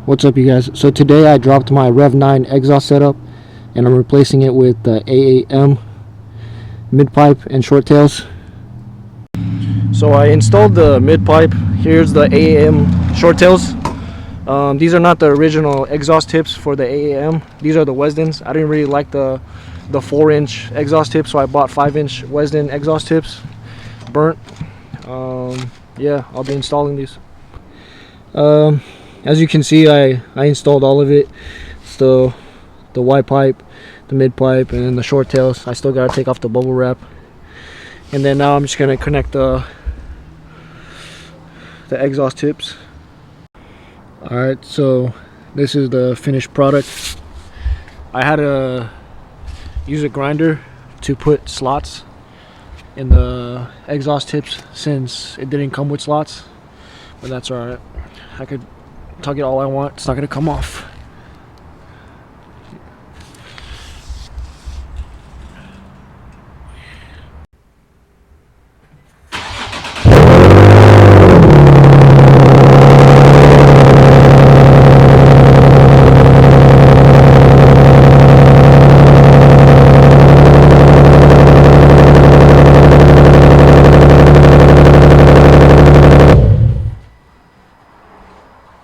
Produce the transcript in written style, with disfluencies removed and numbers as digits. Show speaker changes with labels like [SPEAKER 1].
[SPEAKER 1] What's up, you guys? So today I dropped my Rev 9 exhaust setup and I'm replacing it with the AAM mid pipe and short tails. So I installed the mid pipe. Here's the AAM short tails. These are not the original exhaust tips for the AAM. These are the Wesdens. I didn't really like the 4-inch exhaust tips, so I bought 5-inch Wesden exhaust tips. Burnt. Yeah, I'll be installing these. As you can see, I installed all of it. So the Y pipe, the mid pipe, and then the short tails. I still gotta take off the bubble wrap. And then now I'm just gonna connect the exhaust tips. Alright, so this is the finished product. I had to use a grinder to put slots in the exhaust tips since it didn't come with slots, but that's alright. I could tug it all I want, it's not gonna come off.